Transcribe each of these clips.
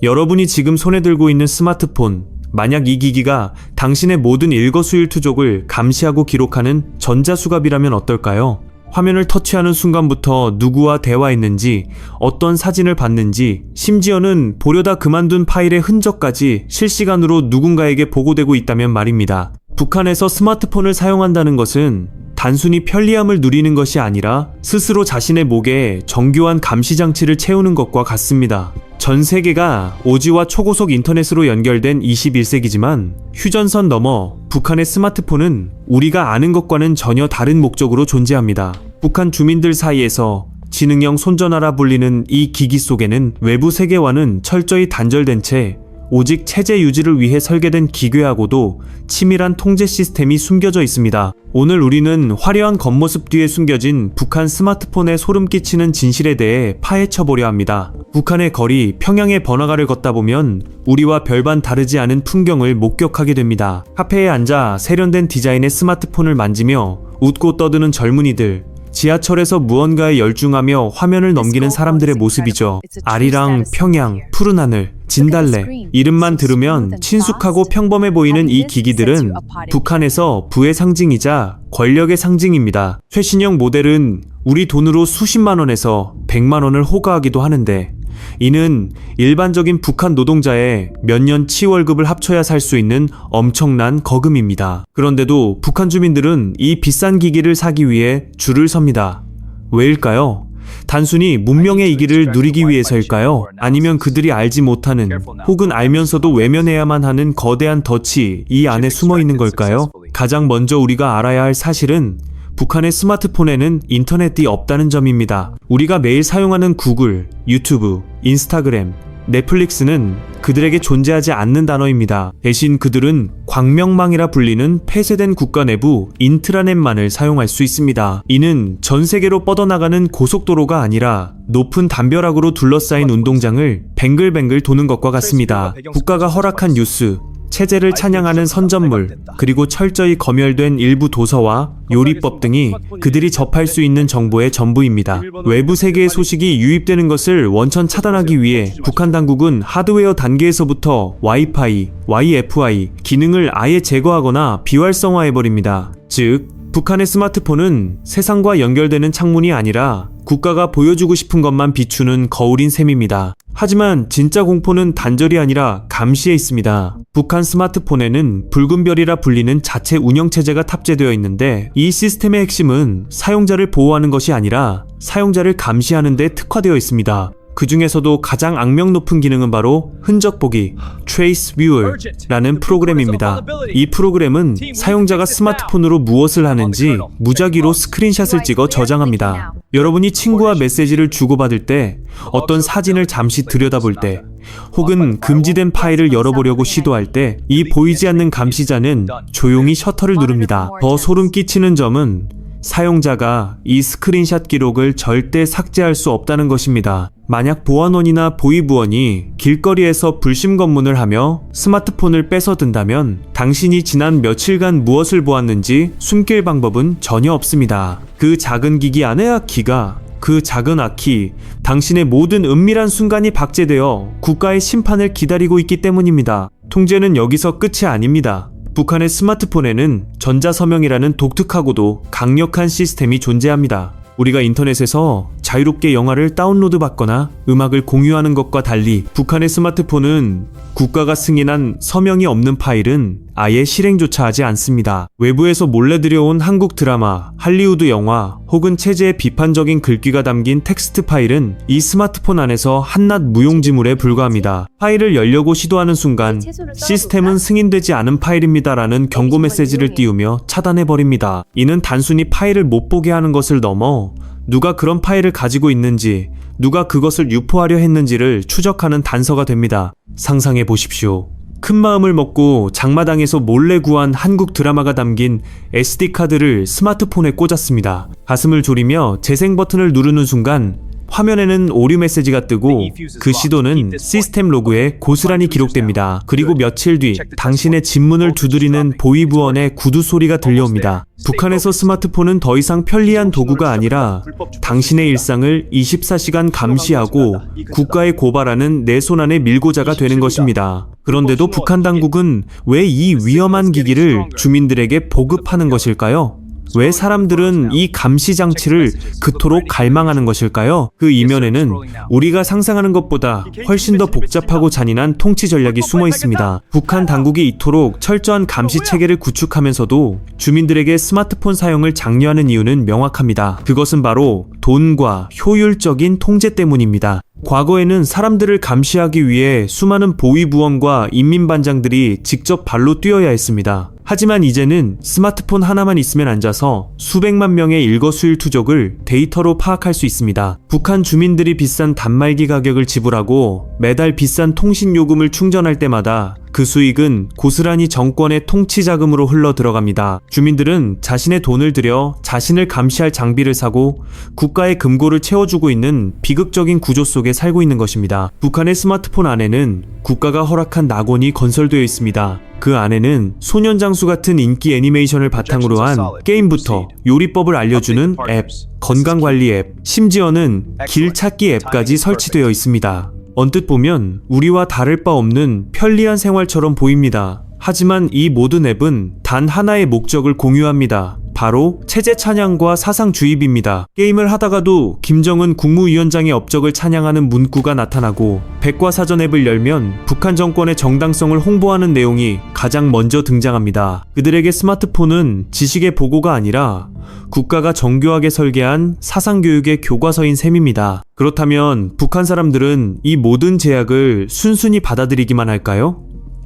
여러분이 지금 손에 들고 있는 스마트폰, 만약 이 기기가 당신의 모든 일거수일투족을 감시하고 기록하는 전자수갑이라면 어떨까요? 화면을 터치하는 순간부터 누구와 대화했는지, 어떤 사진을 봤는지, 심지어는 보려다 그만둔 파일의 흔적까지 실시간으로 누군가에게 보고되고 있다면 말입니다. 북한에서 스마트폰을 사용한다는 것은 단순히 편리함을 누리는 것이 아니라 스스로 자신의 목에 정교한 감시장치를 채우는 것과 같습니다. 전 세계가 오지와 초고속 인터넷으로 연결된 21세기지만 휴전선 너머 북한의 스마트폰은 우리가 아는 것과는 전혀 다른 목적으로 존재합니다. 북한 주민들 사이에서 지능형 손전화라 불리는 이 기기 속에는 외부 세계와는 철저히 단절된 채 오직 체제 유지를 위해 설계된 기괴하고도 치밀한 통제 시스템이 숨겨져 있습니다. 오늘 우리는 화려한 겉모습 뒤에 숨겨진 북한 스마트폰에 소름 끼치는 진실에 대해 파헤쳐보려 합니다. 북한의 거리, 평양의 번화가를 걷다 보면 우리와 별반 다르지 않은 풍경을 목격하게 됩니다. 카페에 앉아 세련된 디자인의 스마트폰을 만지며 웃고 떠드는 젊은이들, 지하철에서 무언가에 열중하며 화면을 넘기는 사람들의 모습이죠. 아리랑, 평양, 푸른 하늘, 진달래, 이름만 들으면 친숙하고 평범해 보이는 이 기기들은 북한에서 부의 상징이자 권력의 상징입니다. 최신형 모델은 우리 돈으로 수십만 원에서 100만 원을 호가하기도 하는데, 이는 일반적인 북한 노동자의 몇 년 치월급을 합쳐야 살 수 있는 엄청난 거금입니다. 그런데도 북한 주민들은 이 비싼 기기를 사기 위해 줄을 섭니다. 왜일까요? 단순히 문명의 이기를 누리기 위해서일까요? 아니면 그들이 알지 못하는, 혹은 알면서도 외면해야만 하는 거대한 덫이 이 안에 숨어 있는 걸까요? 가장 먼저 우리가 알아야 할 사실은 북한의 스마트폰에는 인터넷이 없다는 점입니다. 우리가 매일 사용하는 구글, 유튜브, 인스타그램, 넷플릭스는 그들에게 존재하지 않는 단어입니다. 대신 그들은 광명망이라 불리는 폐쇄된 국가 내부 인트라넷만을 사용할 수 있습니다. 이는 전 세계로 뻗어나가는 고속도로가 아니라 높은 담벼락으로 둘러싸인 운동장을 뱅글뱅글 도는 것과 같습니다. 국가가 허락한 뉴스, 체제를 찬양하는 선전물, 그리고 철저히 검열된 일부 도서와 요리법 등이 그들이 접할 수 있는 정보의 전부입니다. 외부 세계의 소식이 유입되는 것을 원천 차단하기 위해 북한 당국은 하드웨어 단계에서부터 와이파이, 와이파이 기능을 아예 제거하거나 비활성화해버립니다. 즉, 북한의 스마트폰은 세상과 연결되는 창문이 아니라 국가가 보여주고 싶은 것만 비추는 거울인 셈입니다. 하지만 진짜 공포는 단절이 아니라 감시에 있습니다. 북한 스마트폰에는 붉은 별이라 불리는 자체 운영체제가 탑재되어 있는데, 이 시스템의 핵심은 사용자를 보호하는 것이 아니라 사용자를 감시하는 데 특화되어 있습니다. 그 중에서도 가장 악명 높은 기능은 바로 흔적 보기, Trace Viewer라는 프로그램입니다. 이 프로그램은 사용자가 스마트폰으로 무엇을 하는지 무작위로 스크린샷을 찍어 저장합니다. 여러분이 친구와 메시지를 주고받을 때, 어떤 사진을 잠시 들여다볼 때, 혹은 금지된 파일을 열어보려고 시도할 때, 이 보이지 않는 감시자는 조용히 셔터를 누릅니다. 더 소름 끼치는 점은 사용자가 이 스크린샷 기록을 절대 삭제할 수 없다는 것입니다. 만약 보안원이나 보위부원이 길거리에서 불심 검문을 하며 스마트폰을 뺏어든다면 당신이 지난 며칠간 무엇을 보았는지 숨길 방법은 전혀 없습니다. 그 작은 기기 안에 그 작은 아키, 당신의 모든 은밀한 순간이 박제되어 국가의 심판을 기다리고 있기 때문입니다. 통제는 여기서 끝이 아닙니다. 북한의 스마트폰에는 전자서명이라는 독특하고도 강력한 시스템이 존재합니다. 우리가 인터넷에서 자유롭게 영화를 다운로드 받거나 음악을 공유하는 것과 달리 북한의 스마트폰은 국가가 승인한 서명이 없는 파일은 아예 실행조차 하지 않습니다. 외부에서 몰래 들여온 한국 드라마, 할리우드 영화, 혹은 체제의 비판적인 글귀가 담긴 텍스트 파일은 이 스마트폰 안에서 한낱 무용지물에 불과합니다. 파일을 열려고 시도하는 순간 시스템은 승인되지 않은 파일입니다라는 경고 메시지를 띄우며 차단해버립니다. 이는 단순히 파일을 못 보게 하는 것을 넘어 누가 그런 파일을 가지고 있는지, 누가 그것을 유포하려 했는지를 추적하는 단서가 됩니다. 상상해 보십시오. 큰 마음을 먹고 장마당에서 몰래 구한 한국 드라마가 담긴 SD카드를 스마트폰에 꽂았습니다. 가슴을 졸이며 재생 버튼을 누르는 순간 화면에는 오류 메시지가 뜨고 그 시도는 시스템 로그에 고스란히 기록됩니다. 그리고 며칠 뒤 당신의 집문을 두드리는 보이부원의 구두 소리가 들려옵니다. 북한에서 스마트폰은 더 이상 편리한 도구가 아니라 당신의 일상을 24시간 감시하고 국가에 고발하는 내 손안의 밀고자가 되는 것입니다. 그런데도 북한 당국은 왜 이 위험한 기기를 주민들에게 보급하는 것일까요? 왜 사람들은 이 감시 장치를 그토록 갈망하는 것일까요? 그 이면에는 우리가 상상하는 것보다 훨씬 더 복잡하고 잔인한 통치 전략이 숨어 있습니다. 북한 당국이 이토록 철저한 감시 체계를 구축하면서도 주민들에게 스마트폰 사용을 장려하는 이유는 명확합니다. 그것은 바로 돈과 효율적인 통제 때문입니다. 과거에는 사람들을 감시하기 위해 수많은 보위부원과 인민반장들이 직접 발로 뛰어야 했습니다. 하지만 이제는 스마트폰 하나만 있으면 앉아서 수백만 명의 일거수일투족을 데이터로 파악할 수 있습니다. 북한 주민들이 비싼 단말기 가격을 지불하고 매달 비싼 통신 요금을 충전할 때마다 그 수익은 고스란히 정권의 통치 자금으로 흘러 들어갑니다. 주민들은 자신의 돈을 들여 자신을 감시할 장비를 사고 국가의 금고를 채워주고 있는 비극적인 구조 속에 살고 있는 것입니다. 북한의 스마트폰 안에는 국가가 허락한 낙원이 건설되어 있습니다. 그 안에는 소년장수 같은 인기 애니메이션을 바탕으로 한 게임부터 요리법을 알려주는 앱, 건강관리 앱, 심지어는 길 찾기 앱까지 설치되어 있습니다. 언뜻 보면 우리와 다를 바 없는 편리한 생활처럼 보입니다. 하지만 이 모든 앱은 단 하나의 목적을 공유합니다. 바로 체제 찬양과 사상 주입입니다. 게임을 하다가도 김정은 국무위원장의 업적을 찬양하는 문구가 나타나고 백과사전 앱을 열면 북한 정권의 정당성을 홍보하는 내용이 가장 먼저 등장합니다. 그들에게 스마트폰은 지식의 보고가 아니라 국가가 정교하게 설계한 사상교육의 교과서인 셈입니다. 그렇다면 북한 사람들은 이 모든 제약을 순순히 받아들이기만 할까요?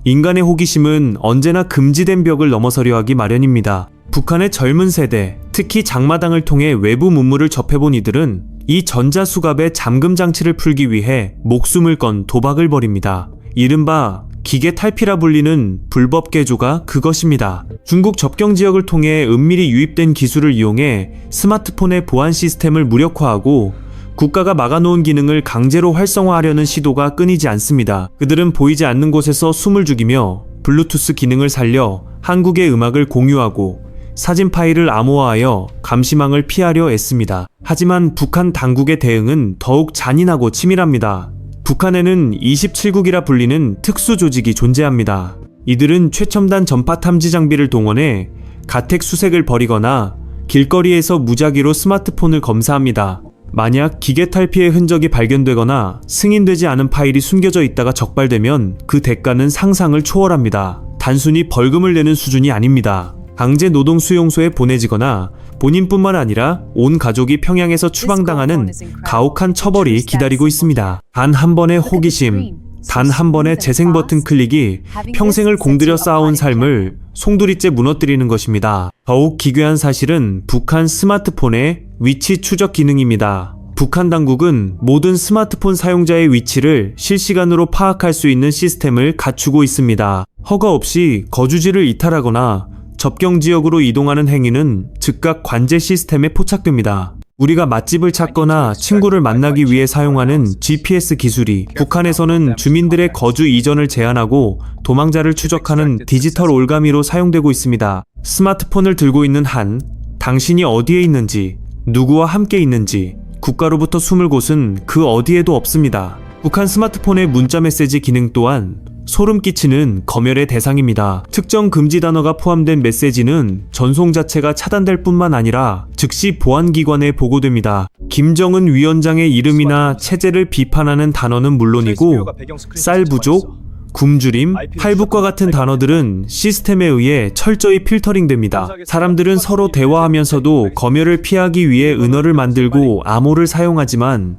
인간의 호기심은 언제나 금지된 벽을 넘어서려 하기 마련입니다. 북한의 젊은 세대, 특히 장마당을 통해 외부 문물을 접해본 이들은 이 전자수갑의 잠금 장치를 풀기 위해 목숨을 건 도박을 벌입니다. 이른바 기계 탈피라 불리는 불법 개조가 그것입니다. 중국 접경 지역을 통해 은밀히 유입된 기술을 이용해 스마트폰의 보안 시스템을 무력화하고 국가가 막아놓은 기능을 강제로 활성화하려는 시도가 끊이지 않습니다. 그들은 보이지 않는 곳에서 숨을 죽이며 블루투스 기능을 살려 한국의 음악을 공유하고 사진 파일을 암호화하여 감시망을 피하려 애씁니다. 하지만 북한 당국의 대응은 더욱 잔인하고 치밀합니다. 북한에는 27국이라 불리는 특수조직이 존재합니다. 이들은 최첨단 전파 탐지 장비를 동원해 가택 수색을 벌이거나 길거리에서 무작위로 스마트폰을 검사합니다. 만약 기계 탈피의 흔적이 발견되거나 승인되지 않은 파일이 숨겨져 있다가 적발되면 그 대가는 상상을 초월합니다. 단순히 벌금을 내는 수준이 아닙니다. 강제 노동 수용소에 보내지거나 본인뿐만 아니라 온 가족이 평양에서 추방당하는 가혹한 처벌이 기다리고 있습니다. 단 한 번의 호기심, 단 한 번의 재생 버튼 클릭이 평생을 공들여 쌓아온 삶을 송두리째 무너뜨리는 것입니다. 더욱 기괴한 사실은 북한 스마트폰의 위치 추적 기능입니다. 북한 당국은 모든 스마트폰 사용자의 위치를 실시간으로 파악할 수 있는 시스템을 갖추고 있습니다. 허가 없이 거주지를 이탈하거나 접경 지역으로 이동하는 행위는 즉각 관제 시스템에 포착됩니다. 우리가 맛집을 찾거나 친구를 만나기 위해 사용하는 GPS 기술이 북한에서는 주민들의 거주 이전을 제한하고 도망자를 추적하는 디지털 올가미로 사용되고 있습니다. 스마트폰을 들고 있는 한, 당신이 어디에 있는지, 누구와 함께 있는지, 국가로부터 숨을 곳은 그 어디에도 없습니다. 북한 스마트폰의 문자 메시지 기능 또한 소름 끼치는 검열의 대상입니다. 특정 금지 단어가 포함된 메시지는 전송 자체가 차단될 뿐만 아니라 즉시 보안기관에 보고됩니다. 김정은 위원장의 이름이나 체제를 비판하는 단어는 물론이고 쌀 부족, 굶주림, 탈북과 같은 단어들은 시스템에 의해 철저히 필터링됩니다. 사람들은 서로 대화하면서도 검열을 피하기 위해 은어를 만들고 암호를 사용하지만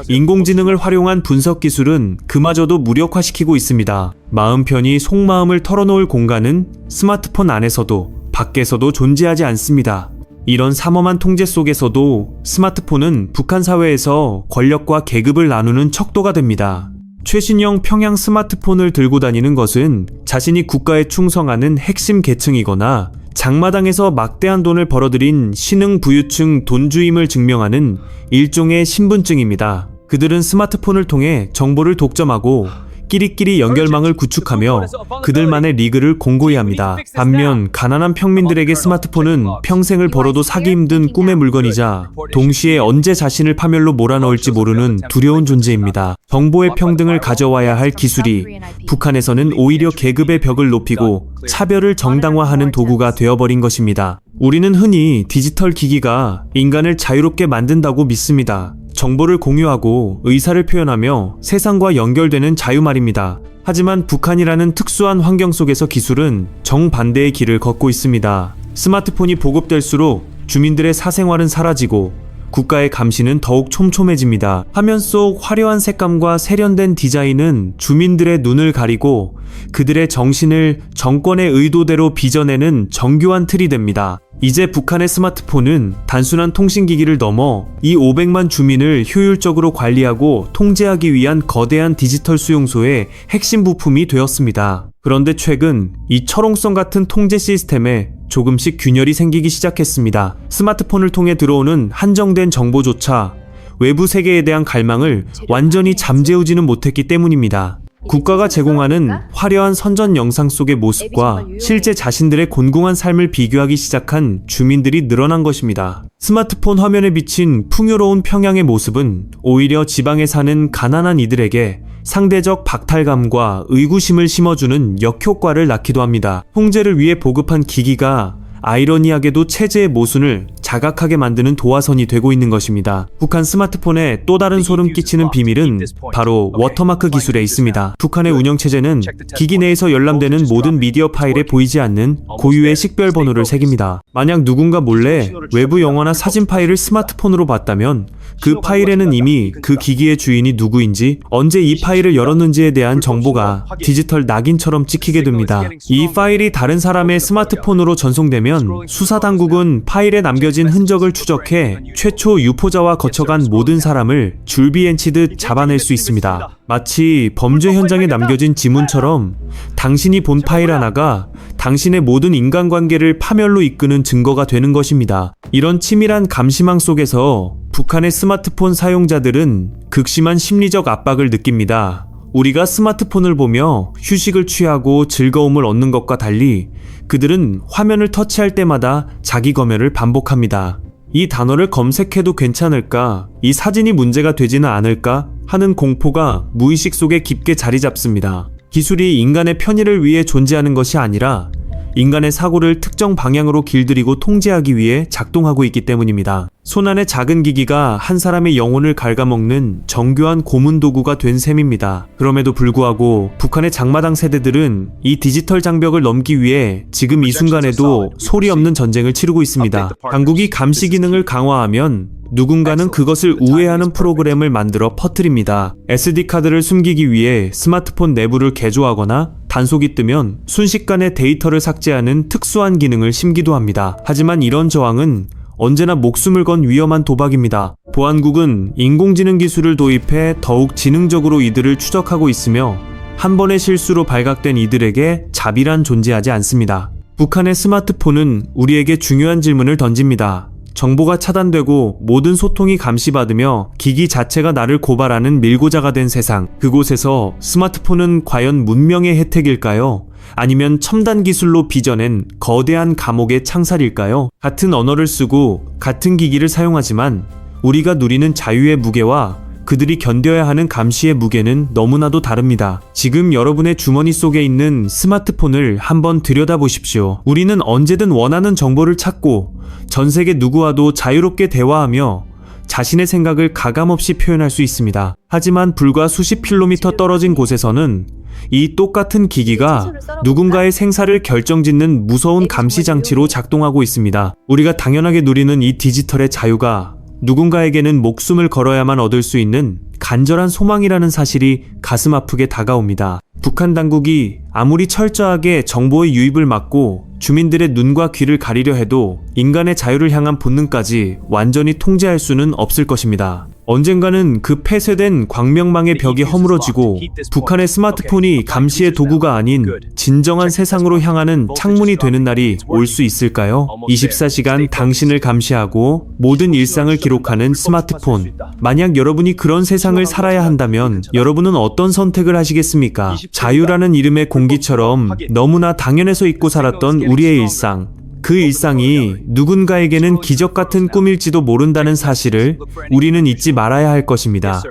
인공지능을 활용한 분석 기술은 그마저도 무력화시키고 있습니다. 마음 편히 속마음을 털어놓을 공간은 스마트폰 안에서도 밖에서도 존재하지 않습니다. 이런 삼엄한 통제 속에서도 스마트폰은 북한 사회에서 권력과 계급을 나누는 척도가 됩니다. 최신형 평양 스마트폰을 들고 다니는 것은 자신이 국가에 충성하는 핵심 계층이거나 장마당에서 막대한 돈을 벌어들인 신흥부유층 돈주임을 증명하는 일종의 신분증입니다. 그들은 스마트폰을 통해 정보를 독점하고 끼리끼리 연결망을 구축하며 그들만의 리그를 공고히 합니다. 반면 가난한 평민들에게 스마트폰은 평생을 벌어도 사기 힘든 꿈의 물건이자 동시에 언제 자신을 파멸로 몰아넣을지 모르는 두려운 존재입니다. 정보의 평등을 가져와야 할 기술이 북한에서는 오히려 계급의 벽을 높이고 차별을 정당화하는 도구가 되어버린 것입니다. 우리는 흔히 디지털 기기가 인간을 자유롭게 만든다고 믿습니다. 정보를 공유하고 의사를 표현하며 세상과 연결되는 자유 말입니다. 하지만 북한이라는 특수한 환경 속에서 기술은 정반대의 길을 걷고 있습니다. 스마트폰이 보급될수록 주민들의 사생활은 사라지고 국가의 감시는 더욱 촘촘해집니다. 화면 속 화려한 색감과 세련된 디자인은 주민들의 눈을 가리고 그들의 정신을 정권의 의도대로 빚어내는 정교한 틀이 됩니다. 이제 북한의 스마트폰은 단순한 통신기기를 넘어 이 500만 주민을 효율적으로 관리하고 통제하기 위한 거대한 디지털 수용소의 핵심 부품이 되었습니다. 그런데 최근 이 철옹성 같은 통제 시스템에 조금씩 균열이 생기기 시작했습니다. 스마트폰을 통해 들어오는 한정된 정보조차 외부 세계에 대한 갈망을 완전히 잠재우지는 못했기 때문입니다. 국가가 제공하는 화려한 선전 영상 속의 모습과 실제 자신들의 곤궁한 삶을 비교하기 시작한 주민들이 늘어난 것입니다. 스마트폰 화면에 비친 풍요로운 평양의 모습은 오히려 지방에 사는 가난한 이들에게 상대적 박탈감과 의구심을 심어주는 역효과를 낳기도 합니다. 통제를 위해 보급한 기기가 아이러니하게도 체제의 모순을 자각하게 만드는 도화선이 되고 있는 것입니다. 북한 스마트폰에 또 다른 소름 끼치는 비밀은 바로 워터마크 기술에 있습니다. 북한의 운영체제는 기기 내에서 열람되는 모든 미디어 파일에 보이지 않는 고유의 식별 번호를 새깁니다. 만약 누군가 몰래 외부 영화나 사진 파일을 스마트폰으로 봤다면 그 파일에는 이미 그 기기의 주인이 누구인지, 언제 이 파일을 열었는지에 대한 정보가 디지털 낙인처럼 찍히게 됩니다. 이 파일이 다른 사람의 스마트폰으로 전송되면 수사당국은 파일에 남겨진 흔적을 추적해 최초 유포자와 거쳐간 모든 사람을 줄비엔치듯 잡아낼 수 있습니다. 마치 범죄 현장에 남겨진 지문처럼 당신이 본 파일 하나가 당신의 모든 인간관계를 파멸로 이끄는 증거가 되는 것입니다. 이런 치밀한 감시망 속에서 북한의 스마트폰 사용자들은 극심한 심리적 압박을 느낍니다. 우리가 스마트폰을 보며 휴식을 취하고 즐거움을 얻는 것과 달리 그들은 화면을 터치할 때마다 자기 검열을 반복합니다. 이 단어를 검색해도 괜찮을까? 이 사진이 문제가 되지는 않을까? 하는 공포가 무의식 속에 깊게 자리 잡습니다. 기술이 인간의 편의를 위해 존재하는 것이 아니라 인간의 사고를 특정 방향으로 길들이고 통제하기 위해 작동하고 있기 때문입니다. 손안의 작은 기기가 한 사람의 영혼을 갉아먹는 정교한 고문 도구가 된 셈입니다. 그럼에도 불구하고 북한의 장마당 세대들은 이 디지털 장벽을 넘기 위해 지금 이 순간에도 소리 없는 전쟁을 치르고 있습니다. 당국이 감시 기능을 강화하면 누군가는 그것을 우회하는 프로그램을 만들어 퍼뜨립니다. SD카드를 숨기기 위해 스마트폰 내부를 개조하거나 단속이 뜨면 순식간에 데이터를 삭제하는 특수한 기능을 심기도 합니다. 하지만 이런 저항은 언제나 목숨을 건 위험한 도박입니다. 보안국은 인공지능 기술을 도입해 더욱 지능적으로 이들을 추적하고 있으며 한 번의 실수로 발각된 이들에게 자비란 존재하지 않습니다. 북한의 스마트폰은 우리에게 중요한 질문을 던집니다. 정보가 차단되고 모든 소통이 감시받으며 기기 자체가 나를 고발하는 밀고자가 된 세상, 그곳에서 스마트폰은 과연 문명의 혜택일까요? 아니면 첨단 기술로 빚어낸 거대한 감옥의 창살일까요? 같은 언어를 쓰고 같은 기기를 사용하지만 우리가 누리는 자유의 무게와 그들이 견뎌야 하는 감시의 무게는 너무나도 다릅니다. 지금 여러분의 주머니 속에 있는 스마트폰을 한번 들여다보십시오. 우리는 언제든 원하는 정보를 찾고 전 세계 누구와도 자유롭게 대화하며 자신의 생각을 가감없이 표현할 수 있습니다. 하지만 불과 수십 킬로미터 떨어진 곳에서는 이 똑같은 기기가 누군가의 생사를 결정짓는 무서운 감시 장치로 작동하고 있습니다. 우리가 당연하게 누리는 이 디지털의 자유가 누군가에게는 목숨을 걸어야만 얻을 수 있는 간절한 소망이라는 사실이 가슴 아프게 다가옵니다. 북한 당국이 아무리 철저하게 정보의 유입을 막고 주민들의 눈과 귀를 가리려 해도 인간의 자유를 향한 본능까지 완전히 통제할 수는 없을 것입니다. 언젠가는 그 폐쇄된 광명망의 벽이 허물어지고 북한의 스마트폰이 감시의 도구가 아닌 진정한 세상으로 향하는 창문이 되는 날이 올 수 있을까요? 24시간 당신을 감시하고 모든 일상을 기록하는 스마트폰. 만약 여러분이 그런 세상을 살아야 한다면 여러분은 어떤 선택을 하시겠습니까? 자유라는 이름의 공기처럼 너무나 당연해서 잊고 살았던 우리의 일상. 그 일상이 누군가에게는 기적 같은 꿈일지도 모른다는 사실을 우리는 잊지 말아야 할 것입니다.